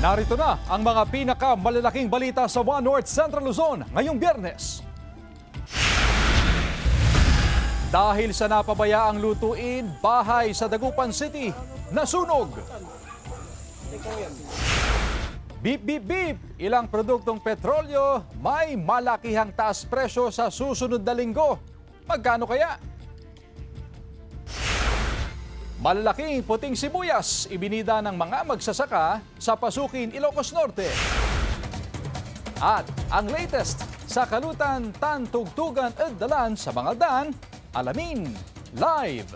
Narito na ang mga pinakamalalaking balita sa One North Central Luzon ngayong Biyernes. Dahil sa napabayaang lutuin, bahay sa Dagupan City nasunog. Beep, beep, beep! Ilang produktong petrolyo may malakihang taas presyo sa susunod na linggo. Magkano kaya? Malalaking puting sibuyas ibinida ng mga magsasaka sa Pasukin, Ilocos Norte. At ang latest sa Kalutan, Tantugtugan at Dalan sa mga dan, alamin live.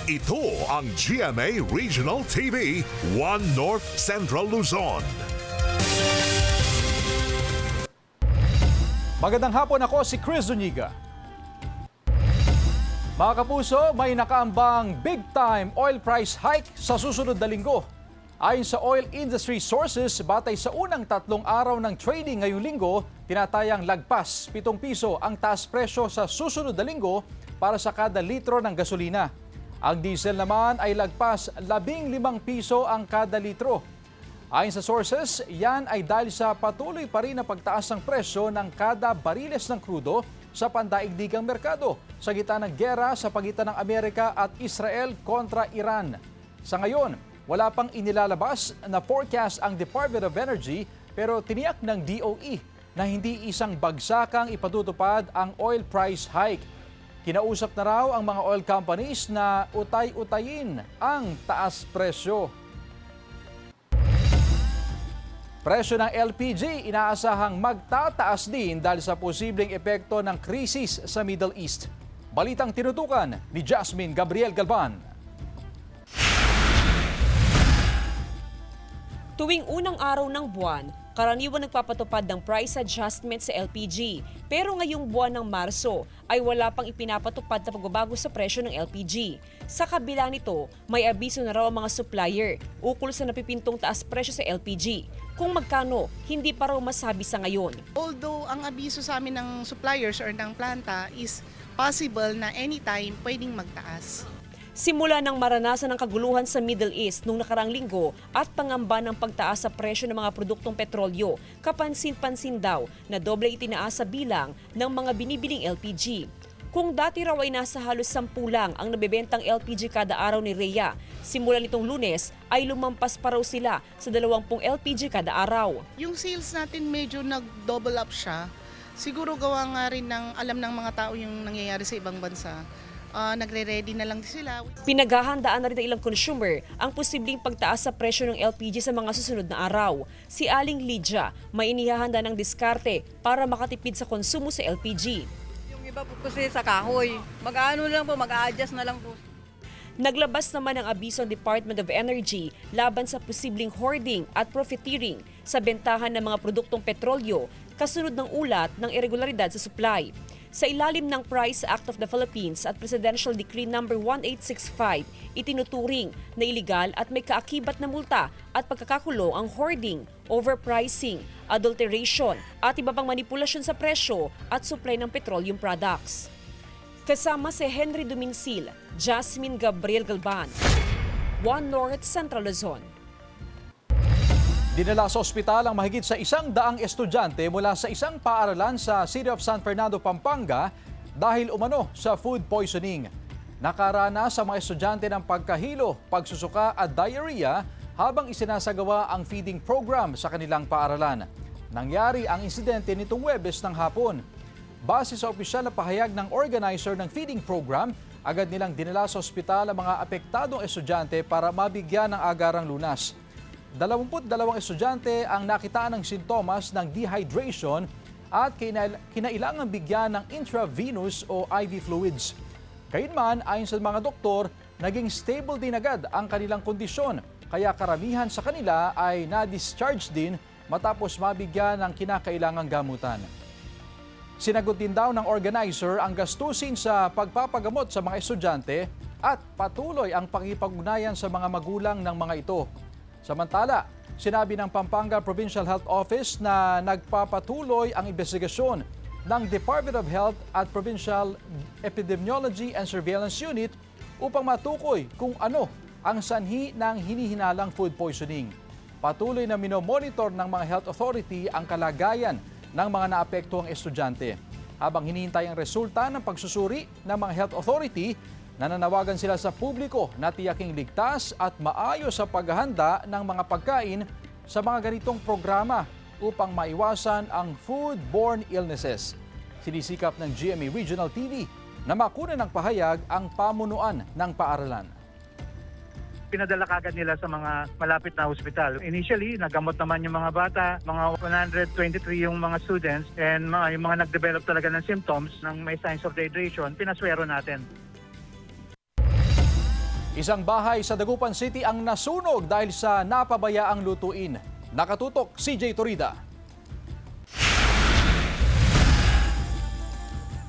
Ito ang GMA Regional TV, One North Central Luzon. Magandang hapon, ako si Chris Zuniga. Mga kapuso, may nakaambang big-time oil price hike sa susunod na linggo. Ayon sa oil industry sources, batay sa unang 3 araw ng trading ngayong linggo, tinatayang lagpas 7 piso ang taas presyo sa susunod na linggo para sa kada litro ng gasolina. Ang diesel naman ay lagpas 15 piso ang kada litro. Ayon sa sources, yan ay dahil sa patuloy pa rin na pagtaas ng presyo ng kada bariles ng krudo sa pandaigdigang merkado sa gitna ng giyera sa pagitan ng Amerika at Israel kontra Iran. Sa ngayon, wala pang inilalabas na forecast ang Department of Energy pero tiniyak ng DOE na hindi isang bagsakang ipatutupad ang oil price hike. Kinausap na raw ang mga oil companies na utay-utayin ang taas presyo. Presyo ng LPG inaasahang magtataas din dahil sa posibleng epekto ng krisis sa Middle East. Balitang tinutukan ni Jasmine Gabriel Galban. Tuwing unang araw ng buwan, karaniwan nagpapatupad ng price adjustment sa LPG. Pero ngayong buwan ng Marso ay wala pang ipinapatupad na pagbabago sa presyo ng LPG. Sa kabila nito, may abiso na raw ang mga supplier ukol sa napipintong taas presyo sa LPG. Kung magkano, hindi pa raw masabi sa ngayon. Although ang abiso sa amin ng suppliers or ng planta is possible na anytime pwedeng magtaas. Simula nang maranasan ng kaguluhan sa Middle East noong nakarang linggo at pangamba ng pagtaas sa presyo ng mga produktong petrolyo, kapansin-pansin daw na doble itinaas sa bilang ng mga binibiling LPG. Kung dati raw ay nasa halos 10 lang ang nabebentang LPG kada araw ni Rhea, simula nitong Lunes ay lumampas pa raw sila sa 20 LPG kada araw. Yung sales natin medyo nag-double up siya. Siguro gawa nga rin ng alam ng mga tao yung nangyayari sa ibang bansa. Nagre-ready na lang sila. Pinaghahandaan na rin ng ilang consumer ang posibleng pagtaas sa presyo ng LPG sa mga susunod na araw. Si Aling Lydia may inihahanda ng diskarte para makatipid sa konsumo sa LPG. Yung iba po kasi sa kahoy, mag-ano lang po, mag-a-adjust na lang po. Naglabas naman ng abiso ang Department of Energy laban sa posibleng hoarding at profiteering sa bentahan ng mga produktong petrolyo kasunod ng ulat ng irregularidad sa supply. Sa ilalim ng Price Act of the Philippines at Presidential Decree No. 1865, itinuturing na iligal at may kaakibat na multa at pagkakakulong ang hoarding, overpricing, adulteration at iba pang manipulasyon sa presyo at supply ng petroleum products. Kasama si Henry Duminsil, Jasmine Gabriel Galban, One North Central Luzon. Dinala sa ospital ang mahigit sa 100 estudyante mula sa isang paaralan sa City of San Fernando, Pampanga dahil umano sa food poisoning. Nakaranas sa mga estudyante ng pagkahilo, pagsusuka at diarrhea habang isinasagawa ang feeding program sa kanilang paaralan. Nangyari ang insidente nitong Huwebes ng hapon. Base sa opisyal na pahayag ng organizer ng feeding program, agad nilang dinala sa ospital ang mga apektadong estudyante para mabigyan ng agarang lunas. 22 estudyante ang nakitaan ng sintomas ng dehydration at kinailangang bigyan ng intravenous o IV fluids. Gayunman, ayon sa mga doktor, naging stable din agad ang kanilang kondisyon, kaya karamihan sa kanila ay na-discharge din matapos mabigyan ng kinakailangang gamutan. Sinagot din daw ng organizer ang gastusin sa pagpapagamot sa mga estudyante at patuloy ang pakikipag-ugnayan sa mga magulang ng mga ito. Samantala, sinabi ng Pampanga Provincial Health Office na nagpapatuloy ang investigasyon ng Department of Health at Provincial Epidemiology and Surveillance Unit upang matukoy kung ano ang sanhi ng hinihinalang food poisoning. Patuloy na minomonitor ng mga health authority ang kalagayan ng mga naapektuhang estudyante. Habang hinihintay ang resulta ng pagsusuri ng mga health authority, nananawagan sila sa publiko na tiyaking ligtas at maayos sa paghahanda ng mga pagkain sa mga ganitong programa upang maiwasan ang foodborne illnesses. Sinisikap ng GMA Regional TV na makunan ng pahayag ang pamunuan ng paaralan. Pinadala kagad nila sa mga malapit na ospital. Initially, nagamot naman yung mga bata, mga 123 yung mga students, and yung mga nag-develop talaga ng symptoms ng may signs of dehydration, pinaswero natin. Isang bahay sa Dagupan City ang nasunog dahil sa napabayaang lutuin. Nakatutok, CJ Torida.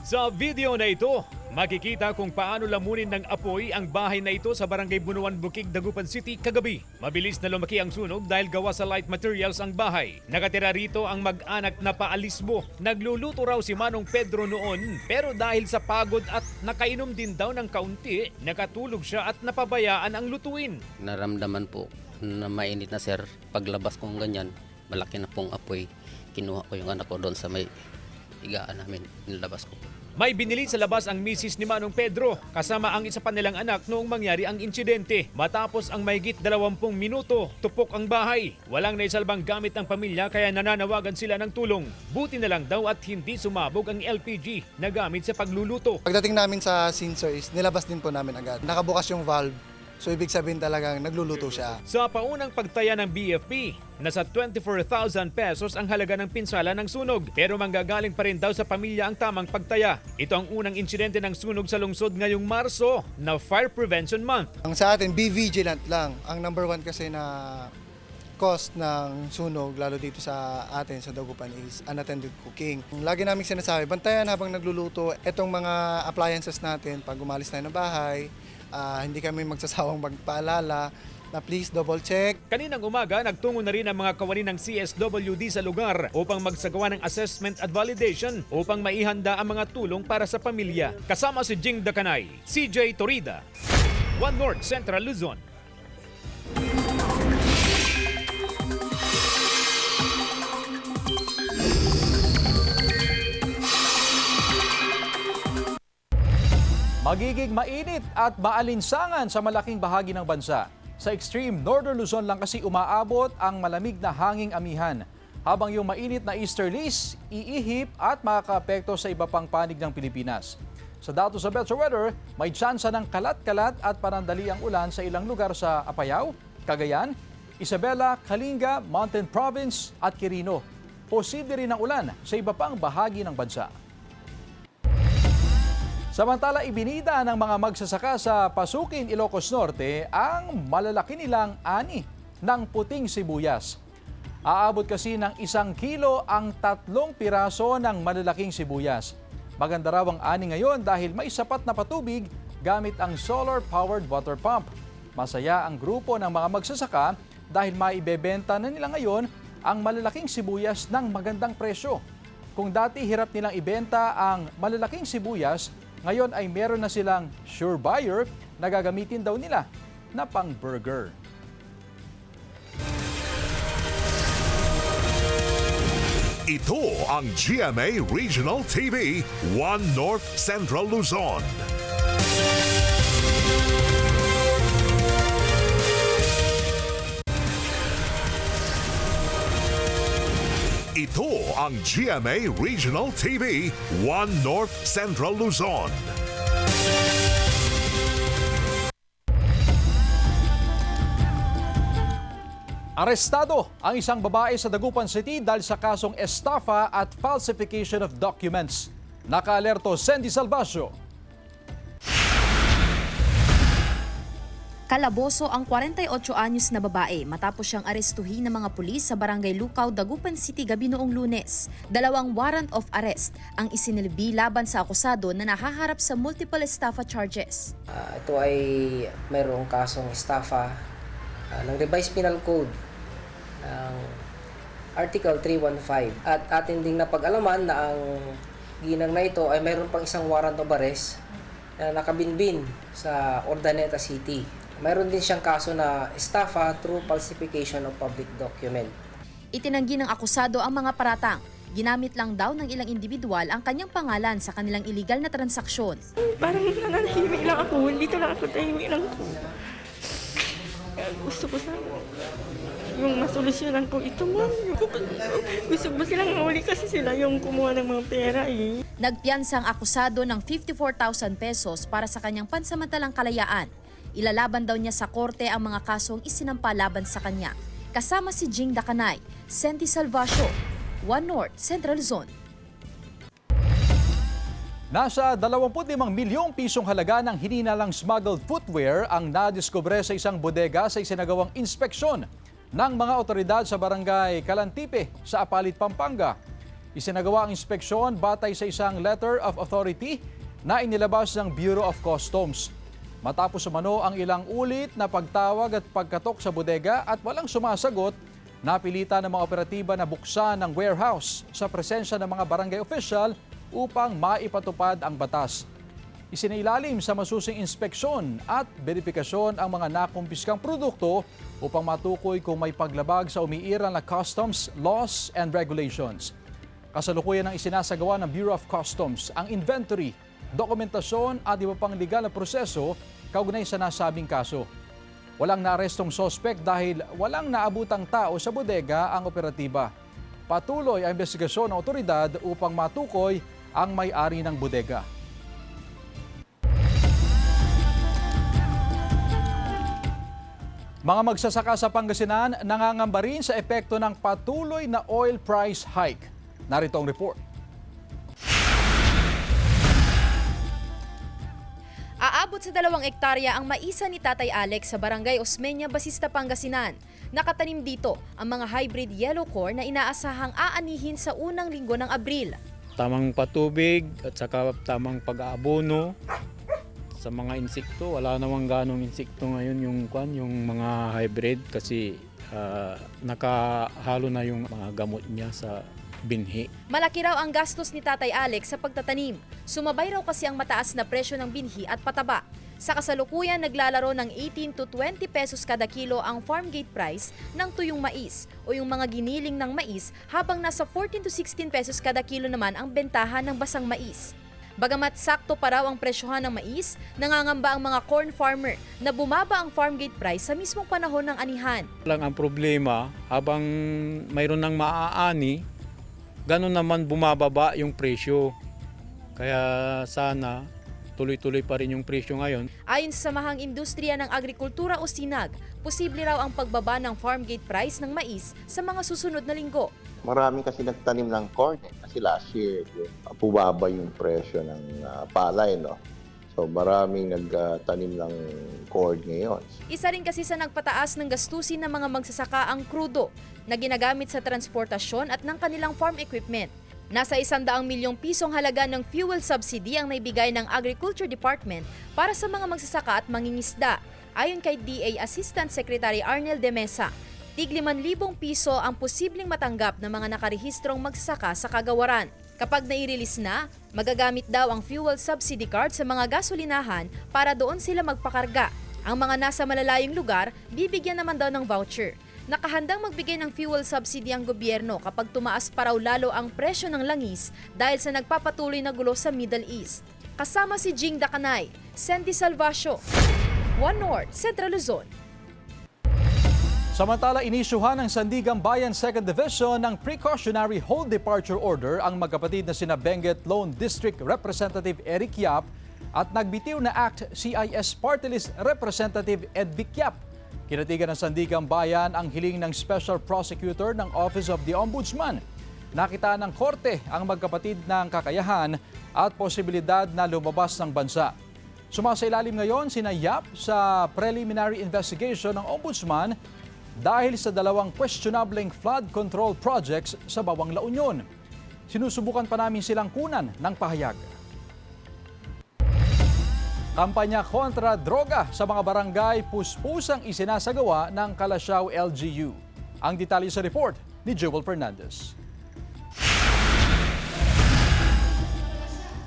Sa video na ito, makikita kung paano lamunin ng apoy ang bahay na ito sa Barangay Bunuan, Bukig, Dagupan City kagabi. Mabilis na lumaki ang sunog dahil gawa sa light materials ang bahay. Nakatira rito ang mag-anak na paalisbo. Nagluluto raw si Manong Pedro noon, pero dahil sa pagod at nakainom din daw ng kaunti, nakatulog siya at napabayaan ang lutuin. Naramdaman po na mainit na sir. Paglabas kong ganyan, malaki na pong apoy. Kinuha ko yung anak ko doon sa may higaan namin. Nilabas ko. May binili sa labas ang misis ni Manong Pedro kasama ang isa pa nilang anak noong mangyari ang insidente. Matapos ang mahigit 20 minuto, tupok ang bahay. Walang naisalbang gamit ng pamilya kaya nananawagan sila ng tulong. Buti na lang daw at hindi sumabog ang LPG na gamit sa pagluluto. Pagdating namin sa scene sir is nilabas din po namin agad. Nakabukas yung valve. So ibig sabihin talagang nagluluto siya. Sa paunang pagtaya ng BFP, nasa 24,000 pesos ang halaga ng pinsala ng sunog. Pero manggagaling pa rin daw sa pamilya ang tamang pagtaya. Ito ang unang insidente ng sunog sa lungsod ngayong Marso na Fire Prevention Month. Ang sa atin, be vigilant lang. Ang number one kasi na cause ng sunog, lalo dito sa atin sa Dagupan, is unattended cooking. Lagi namin sinasabi, bantayan habang nagluluto itong mga appliances natin pag umalis tayo ng bahay. Hindi kami magsasawang magpaalala na please double check. Kaninang umaga, nagtungo na rin ang mga kawani ng CSWD sa lugar upang magsagawa ng assessment at validation upang maihanda ang mga tulong para sa pamilya. Kasama si Jing Dakanay, CJ Torida, One North Central Luzon. Magiging mainit at maalinsangan sa malaking bahagi ng bansa. Sa extreme northern Luzon lang kasi umaabot ang malamig na hanging amihan. Habang yung mainit na easterlies, iihip at makakaapekto sa iba pang panig ng Pilipinas. Sa datos sa Metro Weather, may tsansa ng kalat-kalat at panandaliang ulan sa ilang lugar sa Apayao, Cagayan, Isabela, Kalinga, Mountain Province at Quirino. Posible rin ang ulan sa iba pang bahagi ng bansa. Samantala, ibinida ng mga magsasaka sa Pasukin, Ilocos Norte ang malalaki nilang ani ng puting sibuyas. Aabot kasi ng 1 kilo ang 3 piraso ng malalaking sibuyas. Maganda raw ang ani ngayon dahil may sapat na patubig gamit ang solar-powered water pump. Masaya ang grupo ng mga magsasaka dahil maibebenta na nila ngayon ang malalaking sibuyas ng magandang presyo. Kung dati hirap nilang ibenta ang malalaking sibuyas, ngayon ay meron na silang sure buyer na gagamitin daw nila na pang-burger. Ito ang GMA Regional TV, One North Central Luzon. Ito ang GMA Regional TV, One North Central Luzon. Arestado ang isang babae sa Dagupan City dahil sa kasong estafa at falsification of documents. Nakaalerto Sandy Salvacio. Kalaboso ang 48 anyos na babae matapos siyang arestuhin ng mga pulis sa Barangay Lucaw, Dagupan City gabi noong Lunes. 2 warrant of arrest ang isinilbi laban sa akusado na nahaharap sa multiple estafa charges. Ito ay mayroong kasong estafa ng Revised Penal Code ng Article 315. At atin ding napag-alaman na ang ginang na ito ay mayroon pang isang warrant of arrest na nakabinbin sa Urdaneta City. Mayroon din siyang kaso na estafa through falsification of public document. Itinanggi ng akusado ang mga paratang. Ginamit lang daw ng ilang individual ang kanyang pangalan sa kanilang illegal na transaksyon. Parang nananahimik lang ako, dito lang ako, tahimik lang ako. Gusto ko sana yung masolusyonan ko ito, ma'am. Gusto ko silang mahuli kasi sila yung kumuha ng mga pera eh. Nagpiyansa ang akusado ng 54,000 pesos para sa kanyang pansamantalang kalayaan. Ilalaban daw niya sa korte ang mga kasong isinampa laban sa kanya. Kasama si Jing Dacanay, Senty Salvacio, One North Central Zone. Nasa 25 milyong pisong halaga ng hininalang smuggled footwear ang nadiskubre sa isang bodega sa isinagawang inspeksyon ng mga otoridad sa barangay Calantipe sa Apalit, Pampanga. Isinagawa ang inspeksyon batay sa isang letter of authority na inilabas ng Bureau of Customs. Matapos umano ang ilang ulit na pagtawag at pagkatok sa bodega at walang sumasagot, napilitan ng mga operatiba na buksan ang warehouse sa presensya ng mga barangay official upang maipatupad ang batas. Isinailalim sa masusing inspeksyon at verifikasyon ang mga nakumpiskang produkto upang matukoy kung may paglabag sa umiiral na customs laws and regulations. Kasalukuyan ang isinasagawa ng Bureau of Customs ang inventory, dokumentasyon at iba pang legal na proseso kaugnay sa nasabing kaso. Walang naarestong sospek dahil walang naabutang tao sa bodega ang operatiba. Patuloy ang investigasyon ng otoridad upang matukoy ang may-ari ng bodega. Mga magsasaka sa Pangasinan nangangamba rin sa epekto ng patuloy na oil price hike. Narito ang report. Aabot sa 2 hektarya ang maisa ni Tatay Alex sa Barangay Osmeña, Basista, Pangasinan. Nakatanim dito ang mga hybrid yellow corn na inaasahang aanihin sa unang linggo ng Abril. Tamang patubig at saka tamang pag-aabono sa mga insekto. Wala namang ganong insekto ngayon yung mga hybrid kasi nakahalo na yung mga gamot niya sa binhi. Malaki raw ang gastos ni Tatay Alex sa pagtatanim. Sumabay raw kasi ang mataas na presyo ng binhi at pataba. Sa kasalukuyan, naglalaro ng 18 to 20 pesos kada kilo ang farm gate price ng tuyong mais o yung mga giniling ng mais, habang nasa 14 to 16 pesos kada kilo naman ang bentahan ng basang mais. Bagamat sakto pa raw ang presyohan ng mais, nangangamba ang mga corn farmer na bumaba ang farm gate price sa mismong panahon ng anihan. Lang ang problema, habang mayroon ng maaani, ganun naman bumababa yung presyo. Kaya sana tuloy-tuloy pa rin yung presyo ngayon. Ayon sa Samahang Industriya ng Agrikultura o SINAG, posible raw ang pagbaba ng farm gate price ng mais sa mga susunod na linggo. Marami kasi nagtanim ng corn kasi last year bumaba yung presyo ng palay, no? So maraming nagtanim ng corn ngayon. Isa rin kasi sa nagpataas ng gastusin ng mga magsasaka ang krudo na ginagamit sa transportasyon at ng kanilang farm equipment. Nasa 100 milyong pisong halaga ng fuel subsidy ang naibigay ng Agriculture Department para sa mga magsasaka at mangingisda. Ayon kay DA Assistant Secretary Arnel de Mesa, tig 5,000 piso ang posibleng matanggap ng mga nakarehistrong magsasaka sa kagawaran. Kapag nai-release na, magagamit daw ang fuel subsidy card sa mga gasolinahan para doon sila magpakarga. Ang mga nasa malalayong lugar, bibigyan naman daw ng voucher. Nakahandang magbigay ng fuel subsidy ang gobyerno kapag tumaas pa raw lalo ang presyo ng langis dahil sa nagpapatuloy na gulo sa Middle East. Kasama si Jing Dacanay, Senty Salvacio, One North Central Luzon. Samantala, inisyuhan ng Sandigan Bayan 2nd Division ng precautionary hold departure order ang magkapatid na sina Benguet Lone District Representative Eric Yap at nagbitiw na ACT CIS Party List Representative Ed Vic Yap. Kinatigan ng Sandigan Bayan ang hiling ng Special Prosecutor ng Office of the Ombudsman. Nakita ng korte ang magkapatid ng kakayahan at posibilidad na lumabas ng bansa. Sumasailalim ngayon sina Yap sa preliminary investigation ng Ombudsman dahil sa 2 questionable flood control projects sa Bawang La Union. Sinusubukan pa namin silang kunan ng pahayag. Kampanya kontra droga sa mga barangay puspusang isinasagawa ng Calasiao LGU. Ang detalye sa report ni Joel Fernandez.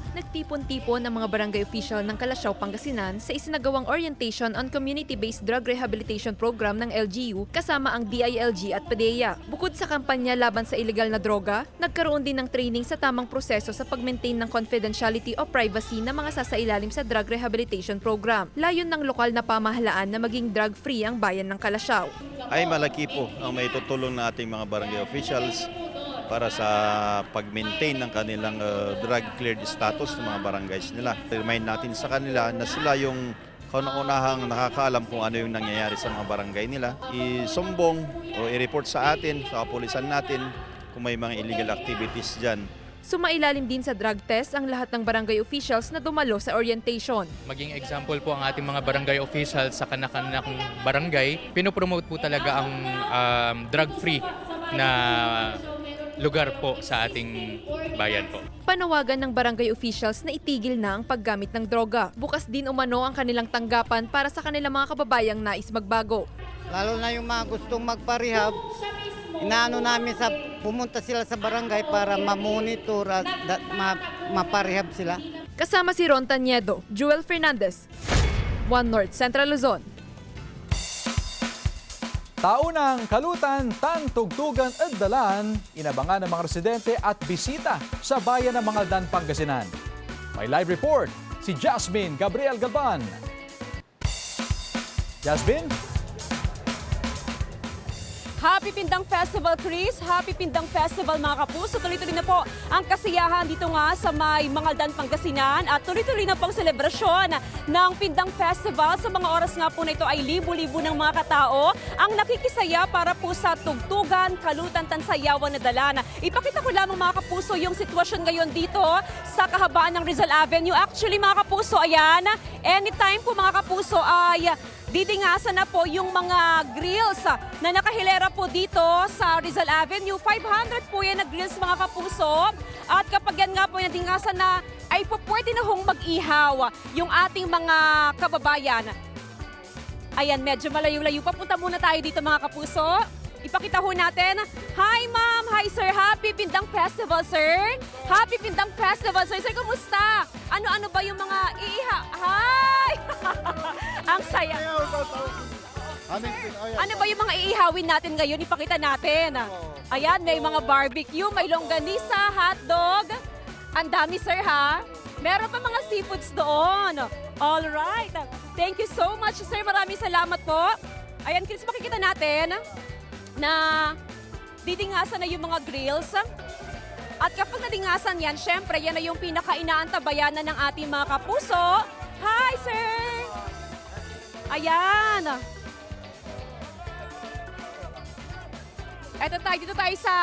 Nagtipon-tipon ang mga barangay official ng Calasiao, Pangasinan sa isinagawang Orientation on Community-Based Drug Rehabilitation Program ng LGU kasama ang DILG at PDEA. Bukod sa kampanya laban sa illegal na droga, nagkaroon din ng training sa tamang proseso sa pag-maintain ng confidentiality o privacy ng mga sasailalim sa drug rehabilitation program. Layon ng lokal na pamahalaan na maging drug-free ang bayan ng Calasiao. Ay malaki po ang may tutulong na ating mga barangay officials para sa pag-maintain ng kanilang drug-cleared status ng mga barangays nila. Remind natin sa kanila na sila yung kauna-unahang nakakaalam kung ano yung nangyayari sa mga barangay nila. Isumbong o i-report sa atin, sa kapulisan natin kung may mga illegal activities dyan. Sumailalim din sa drug test ang lahat ng barangay officials na dumalo sa orientation. Maging example po ang ating mga barangay officials sa kanakanang barangay. Pinopromote po talaga ang drug-free na lugar po sa ating bayan po. Panawagan ng barangay officials na itigil na ang paggamit ng droga. Bukas din umano ang kanilang tanggapan para sa kanilang mga kababayang nais magbago. Lalo na yung mga gustong magparehab, inaano namin sa pumunta sila sa barangay para ma-monitor at maparehab sila. Kasama si Ron Taniedo, Joel Fernandez, One North Central Luzon. Taunang kalutan, tugtugan at dalan, inabangan ng mga residente at bisita sa bayan ng Mangaldan, Pangasinan. May live report si Jasmine Gabriel Galban. Jasmine? Happy Pindang Festival, Chris! Happy Pindang Festival, mga kapuso! Tuloy-tuloy na po ang kasiyahan dito nga sa may Mangaldan, Pangasinan at tuloy-tuloy na pong selebrasyon ng Pindang Festival. Sa mga oras nga po na ito ay libo-libo ng mga katao ang nakikisaya para po sa tugtugan, kalutan, tansayawan na dalan. Ipakita ko lamang, mga kapuso, yung sitwasyon ngayon dito sa kahabaan ng Rizal Avenue. Actually, mga kapuso, ayan, anytime po, mga kapuso, ay didingasan na po yung mga grills na nakahilera po dito sa Rizal Avenue. 500 po yan na grills, mga kapuso. At kapag yan nga po nadingasan na, ay po pwede na hong mag-ihaw yung ating mga kababayan. Ayan, medyo malayo-layo. Papunta muna tayo dito, mga kapuso. Ipakita ho natin. Hi, ma'am. Hi, sir. Happy Pindang Festival, sir. Happy Pindang Festival, sir. Sir, kumusta? Ano-ano ba yung mga Hi! Ang saya. Ano ba yung mga iihawin natin ngayon? Ipakita natin. Ayan, may mga barbecue, may longganisa, hotdog. Ang dami, sir, ha? Meron pa mga seafoods doon. All right. Thank you so much, sir. Maraming salamat po. Ayan, Chris, makikita natin na didingasan na yung mga grills. At kapag nadingasan yan, syempre, yan na yung pinaka-inaantabayanan ng ating mga kapuso. Hi, sir! Ayan. Eto tayo, dito tayo sa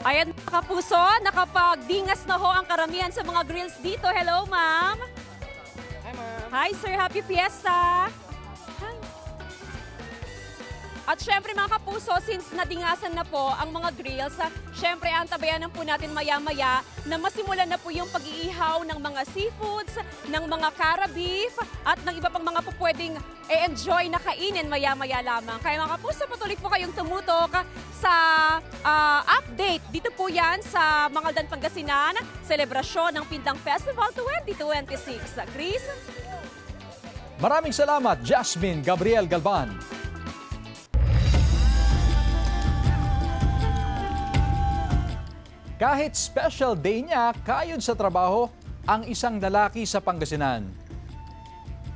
ayan, mga kapuso, nakapagdingas na ho ang karamihan sa mga grills dito. Hello, ma'am. Hi, ma'am. Hi, sir. Happy Fiesta. Hi. At syempre, mga kapuso, since nadingasan na po ang mga grills, syempre, antabayanan po natin maya-maya na masimulan na po yung pag-iihaw ng mga seafoods, ng mga cara beef, at ng iba pang mga po pwedeng enjoy na kainin maya-maya lamang. Kaya mga kapuso, patuloy po kayong tumutok sa update. Dito po yan sa Mangaldan, Pangasinan, selebrasyon ng Pindang Festival 2026. Chris? Maraming salamat, Jasmine Gabriel Galban. Kahit special day niya, kayod sa trabaho ang isang lalaki sa Pangasinan.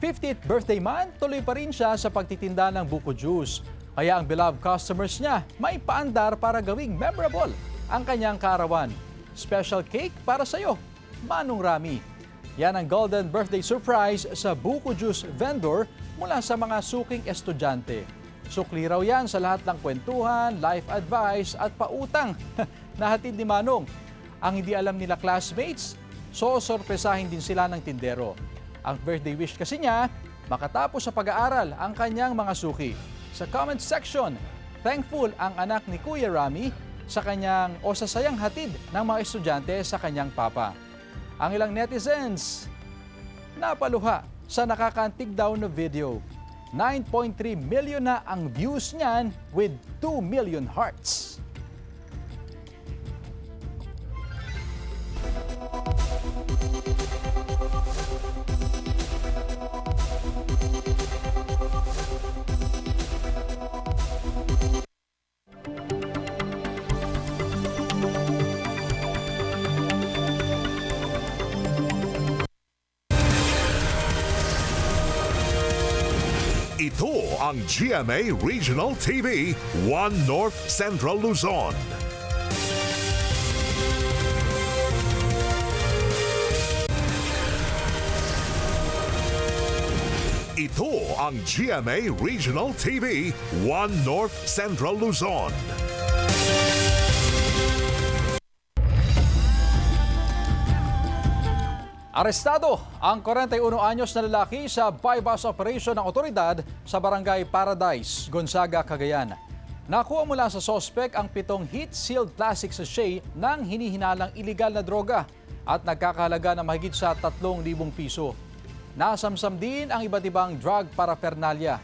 50th birthday man, tuloy pa rin siya sa pagtitinda ng buko juice. Kaya ang beloved customers niya may paandar para gawing memorable ang kanyang kaarawan. Special cake para sa iyo, Manong Rami. Yan ang golden birthday surprise sa buko juice vendor mula sa mga suking estudyante. Sukli raw yan sa lahat ng kwentuhan, life advice at pautang na hatid ni Manong. Ang hindi alam nila classmates, sorpresahin din sila ng tindero. Ang birthday wish kasi niya, makatapos sa pag-aaral ang kanyang mga suki. Sa comment section, thankful ang anak ni Kuya Rami sa kanyang o sa sayang hatid ng mga estudyante sa kanyang papa. Ang ilang netizens napaluha sa nakakantig daw na video. 9.3 million na ang views niyan with 2 million hearts. Ito ang GMA Regional TV 1 North Central Luzon. Ito ang GMA Regional TV 1 North Central Luzon. Arestado ang 41 anyos na lalaki sa bypass operation ng otoridad sa Barangay Paradise, Gonzaga, Cagayan. Nakuha mula sa sospek ang 7 heat-sealed plastic sachet ng hinihinalang iligal na droga at nagkakahalaga na mahigit sa 3,000 piso. Nasamsam din ang iba't ibang drug paraphernalia.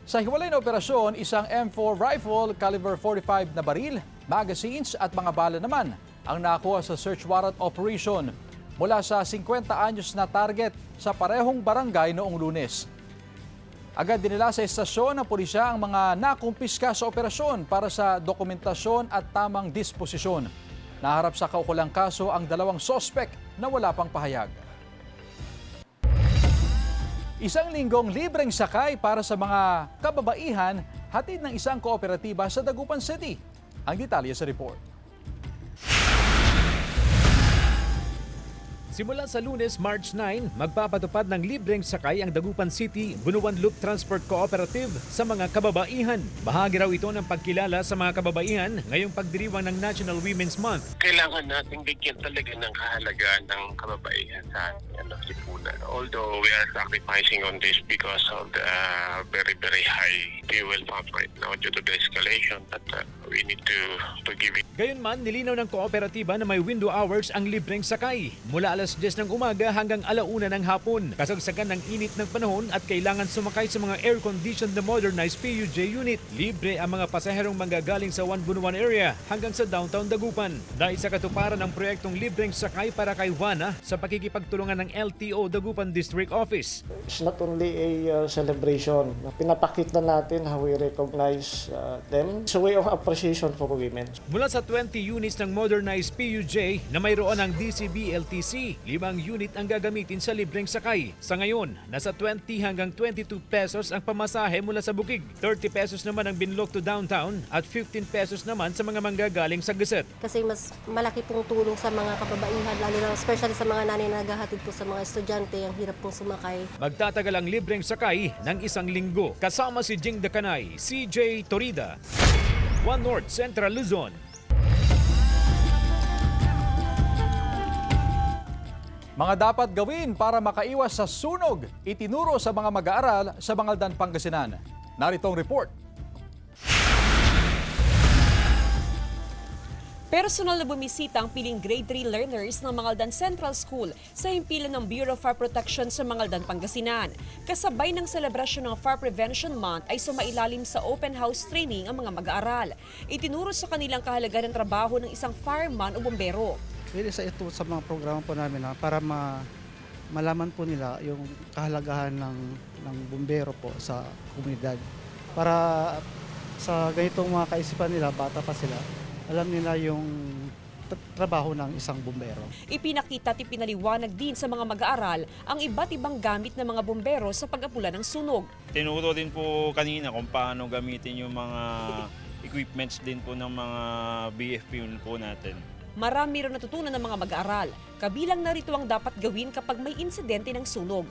Sa hiwalay na operasyon, isang M4 rifle caliber 45 na baril, magazines at mga bala naman ang nakuha sa search warrant operation mula sa 50 anyos na target sa parehong barangay noong Lunes. Agad dinala sa estasyon ng pulisya ang mga nakumpiska sa operasyon para sa dokumentasyon at tamang disposisyon. Naharap sa kaukulang kaso ang 2 sospek na wala pang pahayag. Isang linggong libreng sakay para sa mga kababaihan hatid ng isang kooperatiba sa Dagupan City. Ang detalye sa report. Simula sa Lunes, March 9, magpapatupad ng libreng sakay ang Dagupan City Bunuan Loop Transport Cooperative sa mga kababaihan. Bahagi raw ito ng pagkilala sa mga kababaihan ngayong pagdiriwang ng National Women's Month. Kailangan natin bigyan talaga ng kahalagaan ng kababaihan sa lipunan. Although we are sacrificing on this because of the very, very high fuel pump right now due to the escalation that we need to give it. Gayunman, nilinaw ng kooperatiba na may window hours ang libreng sakay. Mula alas 10 ng umaga hanggang 1:00 ng hapon. Kasagsagan ng init ng panahon at kailangan sumakay sa mga air-conditioned na modernized PUJ unit. Libre ang mga pasaherong manggagaling sa One Bunuan area hanggang sa downtown Dagupan. Dahil sa katuparan ng proyektong libreng sakay para kay Juana sa pakikipagtulungan ng LTO Dagupan District Office. It's not only a celebration. Pinapakita natin how we recognize them. It's a way of appreciation for women. Mula sa 20 units ng modernized PUJ na mayroon ng DCB-LTC, 5 unit ang gagamitin sa libreng sakay. Sa ngayon, nasa 20 hanggang 22 pesos ang pamasahe mula sa Bukig. 30 pesos naman ang binlok to downtown at 15 pesos naman sa mga manggagaling sa Gusset. Kasi mas malaki pong tulong sa mga kababaihan, lalo na especially sa mga nanay na naghahatid po sa mga estudyante, ang hirap pong sumakay. Magtatagal ang libreng sakay ng 1 linggo. Kasama si Jing Dakanay, CJ Torida, One North Central Luzon. Mga dapat gawin para makaiwas sa sunog, itinuro sa mga mag-aaral sa Bangaldan, Pangasinan. Narito ang report. Personal na bumisita ang piling grade 3 learners ng Bangaldan Central School sa himpilan ng Bureau of Fire Protection sa Bangaldan, Pangasinan. Kasabay ng selebrasyon ng Fire Prevention Month ay sumailalim sa open house training ang mga mag-aaral. Itinuro sa kanilang kahalagan ng trabaho ng isang fireman o bombero. Isa ito sa mga programa po namin para malaman po nila yung kahalagahan ng bumbero po sa komunidad. Para sa ganitong mga kaisipan nila, bata pa sila, alam nila yung trabaho ng isang bumbero. Ipinakita at ipinaliwanag din sa mga mag-aaral ang iba't ibang gamit ng mga bumbero sa pag-apula ng sunog. Tinuro din po kanina kung paano gamitin yung mga equipments din po ng mga BFP po natin. Marami rin natutunan ng mga mag-aaral. Kabilang narito ang dapat gawin kapag may insidente ng sunog.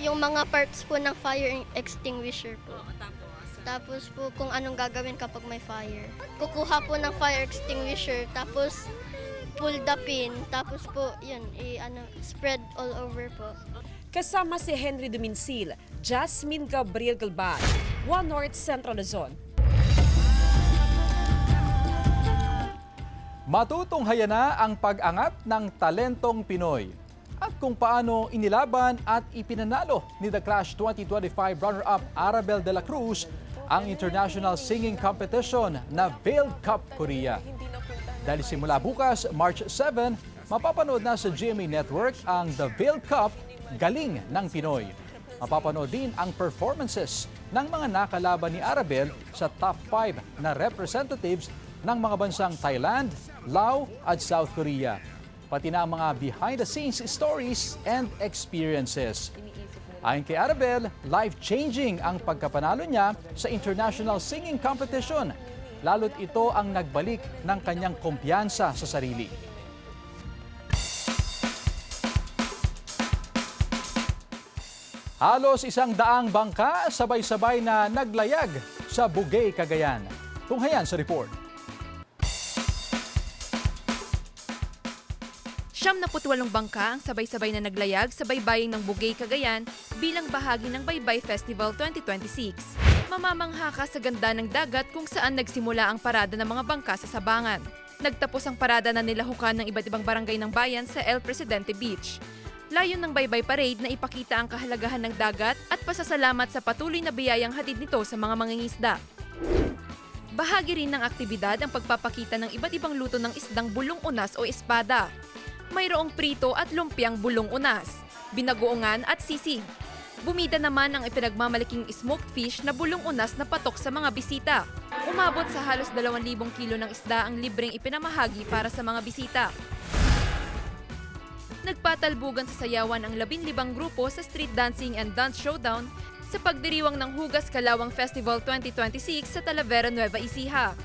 Yung mga parts po ng fire extinguisher po. Tapos po kung anong gagawin kapag may fire. Kukuha po ng fire extinguisher, tapos pull the pin, tapos po yun, spread all over po. Kasama si Henry Duminsil, Jasmine Gabriel Galban, One North Central Luzon. Matutunghayan na ang pag-angat ng talentong Pinoy. At kung paano inilaban at ipinanalo ni The Clash 2025 runner-up Arabel de la Cruz ang international singing competition na Veiled Cup Korea. Dahil simula bukas, March 7, mapapanood na sa GMA Network ang The Veiled Cup Galing ng Pinoy. Mapapanood din ang performances ng mga nakalaban ni Arabel sa top 5 na representatives ng mga bansang Thailand, Laos at South Korea. Pati na ang mga behind-the-scenes stories and experiences. Ayon kay Arabel, life-changing ang pagkapanalo niya sa international singing competition. Lalo't ito ang nagbalik ng kanyang kumpiyansa sa sarili. Halos 100 bangka sabay-sabay na naglayag sa Bugay, Cagayan. Tunghayan sa report. 78 bangka ang sabay-sabay na naglayag sa baybayin ng Bugay, Cagayan bilang bahagi ng Baybay Festival 2026. Mamamangha ka sa ganda ng dagat kung saan nagsimula ang parada ng mga bangka sa Sabangan. Nagtapos ang parada na nilahukan ng iba't ibang barangay ng bayan sa El Presidente Beach. Layon ng Baybay Parade na ipakita ang kahalagahan ng dagat at pasasalamat sa patuloy na biyayang hatid nito sa mga mangingisda. Bahagi rin ng aktibidad ang pagpapakita ng iba't ibang luto ng isdang bulong unas o espada. Mayroong prito at lumpiang bulong unas, binagoongan at sisig. Bumida naman ang ipinagmamalaking smoked fish na bulong unas na patok sa mga bisita. Umabot sa halos 2,000 kilo ng isda ang libreng ipinamahagi para sa mga bisita. Nagpatalbugan sa sayawan ang 15 grupo sa Street Dancing and Dance Showdown sa pagdiriwang ng Hugas Kalawang Festival 2026 sa Talavera, Nueva Ecija.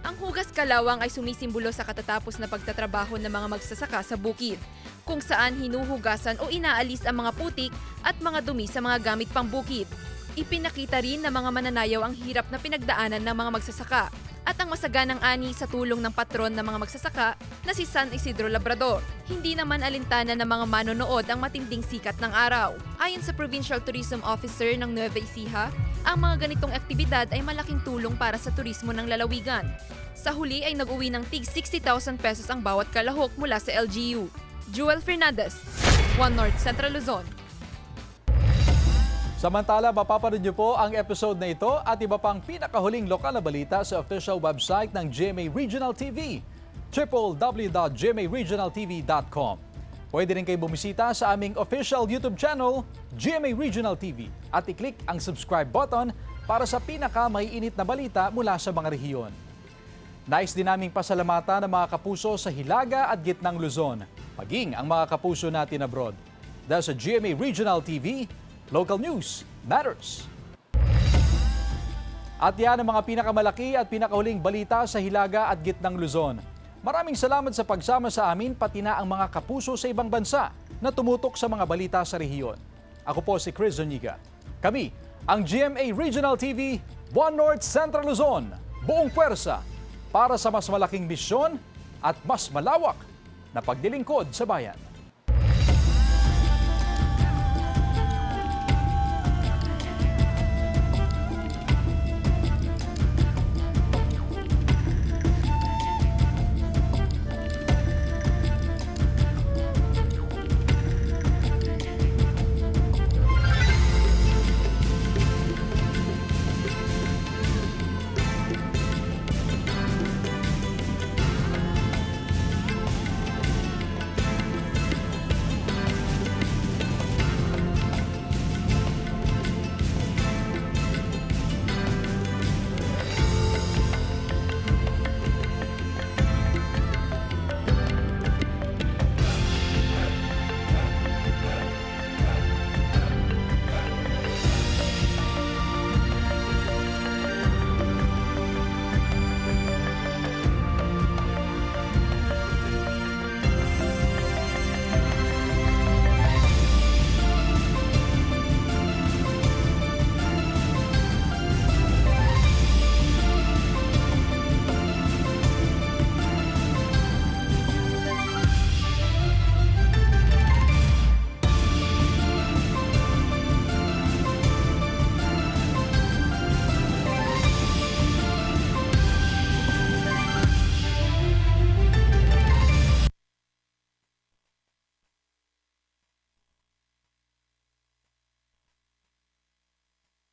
Ang Hugas Kalawang ay sumisimbolo sa katatapos na pagtatrabaho ng mga magsasaka sa bukid, kung saan hinuhugasan o inaalis ang mga putik at mga dumi sa mga gamit pambukid. Ipinakita rin ng mga mananayaw ang hirap na pinagdaanan ng mga magsasaka at ang masaganang ani sa tulong ng patron ng mga magsasaka na si San Isidro Labrador. Hindi naman alintana ng mga manonood ang matinding sikat ng araw. Ayon sa Provincial Tourism Officer ng Nueva Ecija, ang mga ganitong aktibidad ay malaking tulong para sa turismo ng lalawigan. Sa huli ay nag-uwi ng tig 60,000 pesos ang bawat kalahok mula sa LGU. Joel Fernandez, One North Central Luzon. Samantala, mapapanood niyo po ang episode na ito at iba pang pinakahuling lokal na balita sa official website ng GMA Regional TV, www.gmaregionaltv.com. Pwede rin kayo bumisita sa aming official YouTube channel, GMA Regional TV, at i-click ang subscribe button para sa pinaka-maiinit na balita mula sa mga rehiyon. Nais din naming pasalamatan ng mga kapuso sa Hilaga at Gitnang Luzon, maging ang mga kapuso natin abroad. Dahil sa GMA Regional TV, local news matters. At yan ang mga pinakamalaki at pinakahuling balita sa Hilaga at Gitnang Luzon. Maraming salamat sa pagsama sa amin pati na ang mga kapuso sa ibang bansa na tumutok sa mga balita sa rehiyon. Ako po si Chris Zuniga. Kami, ang GMA Regional TV, One North Central Luzon, buong puwersa para sa mas malaking misyon at mas malawak na paglilingkod sa bayan.